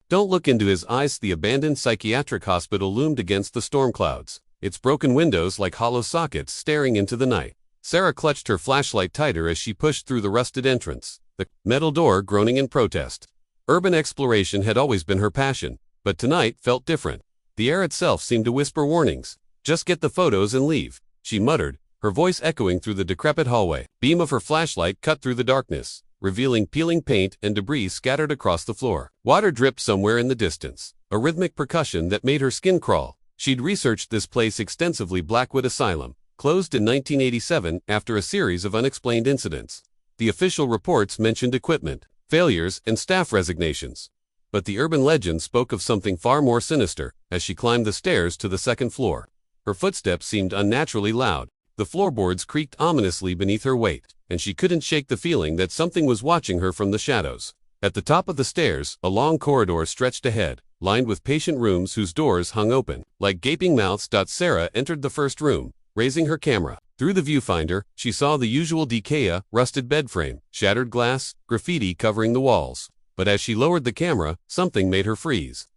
Don't look into his eyes. The abandoned psychiatric hospital loomed against the storm clouds, its broken windows like hollow sockets staring into the night. Sarah clutched her flashlight tighter as she pushed through the rusted entrance, the metal door groaning in protest. Urban exploration had always been her passion, but tonight felt different. The air itself seemed to whisper warnings. "Just get the photos and leave," she muttered, her voice echoing through the decrepit hallway. Beam of her flashlight cut through the darkness, revealing peeling paint and debris scattered across the floor. Water dripped somewhere in the distance, a rhythmic percussion that made her skin crawl. She'd researched this place extensively. Blackwood Asylum, closed in 1987 after a series of unexplained incidents. The official reports mentioned equipment failures and staff resignations. But the urban legend spoke of something far more sinister. As she climbed the stairs to the second floor, her footsteps seemed unnaturally loud. The floorboards creaked ominously beneath her weight, and she couldn't shake the feeling that something was watching her from the shadows. At the top of the stairs, a long corridor stretched ahead, lined with patient rooms whose doors hung open, like gaping mouths. Sarah entered the first room, raising her camera. Through the viewfinder, she saw the usual decay: a rusted bed frame, shattered glass, graffiti covering the walls. But as she lowered the camera, something made her freeze.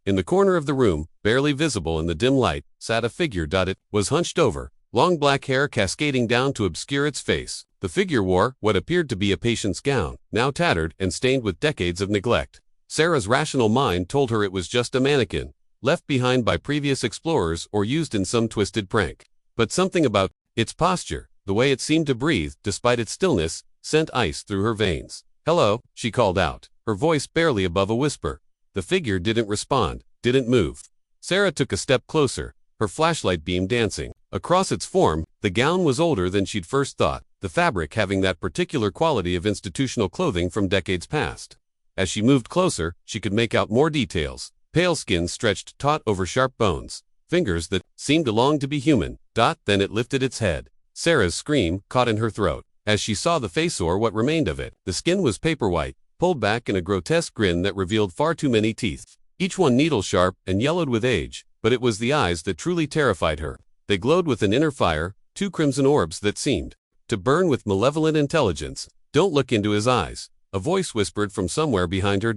In the corner of the room, barely visible in the dim light, sat a figure. It was hunched over, long black hair cascading down to obscure its face. The figure wore what appeared to be a patient's gown, now tattered and stained with decades of neglect. Sarah's rational mind told her it was just a mannequin, left behind by previous explorers or used in some twisted prank. But something about its posture, the way it seemed to breathe despite its stillness, sent ice through her veins. "Hello," she called out, her voice barely above a whisper. The figure didn't respond, didn't move. Sarah took a step closer, her flashlight beam dancing. Across its form, the gown was older than she'd first thought, the fabric having that particular quality of institutional clothing from decades past. As she moved closer, she could make out more details. Pale skin stretched taut over sharp bones, fingers that seemed to long to be human. Then it lifted its head. Sarah's scream caught in her throat as she saw the face, or what remained of it. The skin was paper white, pulled back in a grotesque grin that revealed far too many teeth, each one needle-sharp and yellowed with age. But it was the eyes that truly terrified her. They glowed with an inner fire, two crimson orbs that seemed to burn with malevolent intelligence. "Don't look into his eyes," a voice whispered from somewhere behind her.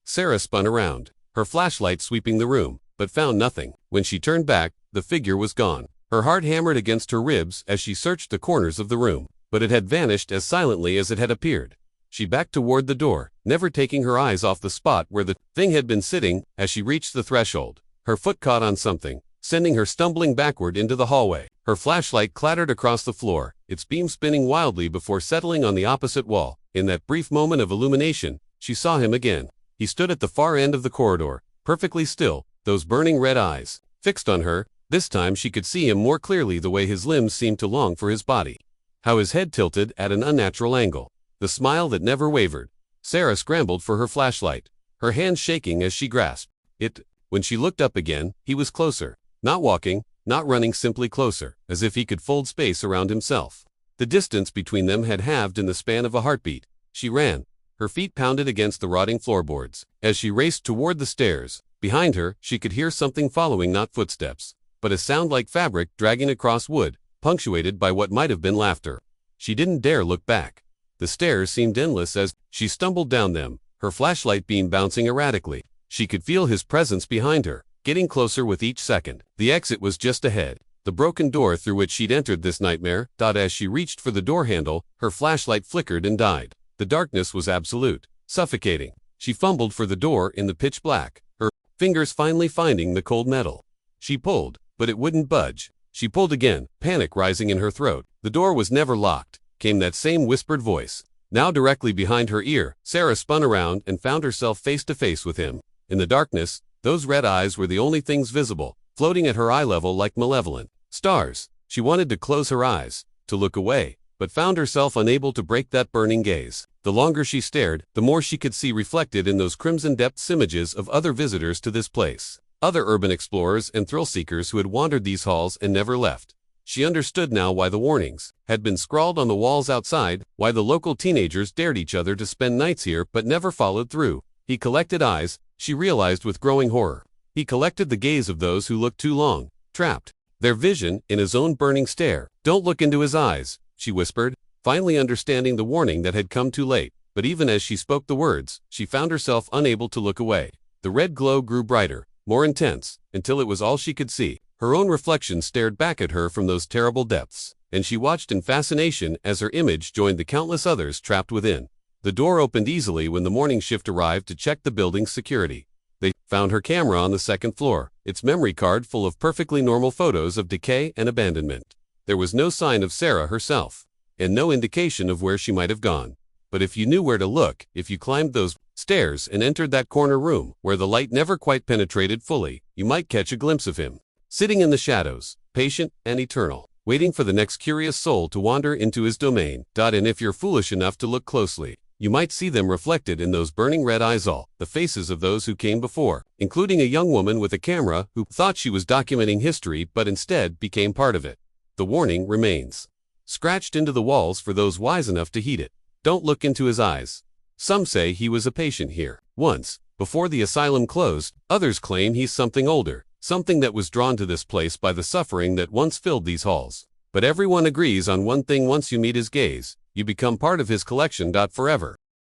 Sarah spun around, her flashlight sweeping the room, but found nothing. When she turned back, the figure was gone. Her heart hammered against her ribs as she searched the corners of the room, but it had vanished as silently as it had appeared. She backed toward the door, never taking her eyes off the spot where the thing had been sitting. As she reached the threshold, her foot caught on something, sending her stumbling backward into the hallway. Her flashlight clattered across the floor, its beam spinning wildly before settling on the opposite wall. In that brief moment of illumination, she saw him again. He stood at the far end of the corridor, perfectly still, those burning red eyes fixed on her. This time she could see him more clearly, the way his limbs seemed to long for his body, how his head tilted at an unnatural angle, the smile that never wavered. Sarah scrambled for her flashlight, her hands shaking as she grasped it. When she looked up again, he was closer, not walking, not running, simply closer, as if he could fold space around himself. The distance between them had halved in the span of a heartbeat. She ran, her feet pounded against the rotting floorboards. As she raced toward the stairs, behind her, she could hear something following, not footsteps, but a sound like fabric dragging across wood, punctuated by what might have been laughter. She didn't dare look back. The stairs seemed endless as she stumbled down them, her flashlight beam bouncing erratically. She could feel his presence behind her, getting closer with each second. The exit was just ahead, the broken door through which she'd entered this nightmare. As she reached for the door handle, her flashlight flickered and died. The darkness was absolute, suffocating. She fumbled for the door in the pitch black, her fingers finally finding the cold metal. She pulled, but it wouldn't budge. She pulled again, panic rising in her throat. The door was never locked, came that same whispered voice. Now directly behind her ear, Sarah spun around and found herself face to face with him. In the darkness, those red eyes were the only things visible, floating at her eye level like malevolent stars. She wanted to close her eyes, to look away, but found herself unable to break that burning gaze. The longer she stared, the more she could see reflected in those crimson depths images of other visitors to this place, other urban explorers and thrill-seekers who had wandered these halls and never left. She understood now why the warnings had been scrawled on the walls outside, why the local teenagers dared each other to spend nights here but never followed through. He collected eyes, she realized with growing horror. He collected the gaze of those who looked too long, trapped, their vision in his own burning stare. "Don't look into his eyes," she whispered, finally understanding the warning that had come too late. But even as she spoke the words, she found herself unable to look away. The red glow grew brighter, more intense, until it was all she could see. Her own reflection stared back at her from those terrible depths, and she watched in fascination as her image joined the countless others trapped within. The door opened easily when the morning shift arrived to check the building's security. They found her camera on the second floor, its memory card full of perfectly normal photos of decay and abandonment. There was no sign of Sarah herself, and no indication of where she might have gone. But if you knew where to look, if you climbed those stairs and entered that corner room, where the light never quite penetrated fully, you might catch a glimpse of him, sitting in the shadows, patient and eternal, waiting for the next curious soul to wander into his domain. And if you're foolish enough to look closely, you might see them reflected in those burning red eyes, all the faces of those who came before, including a young woman with a camera who thought she was documenting history but instead became part of it. The warning remains, scratched into the walls for those wise enough to heed it. Don't look into his eyes. Some say he was a patient here once, before the asylum closed. Others claim he's something older, something that was drawn to this place by the suffering that once filled these halls. But everyone agrees on one thing: once you meet his gaze, you become part of his collection. Forever.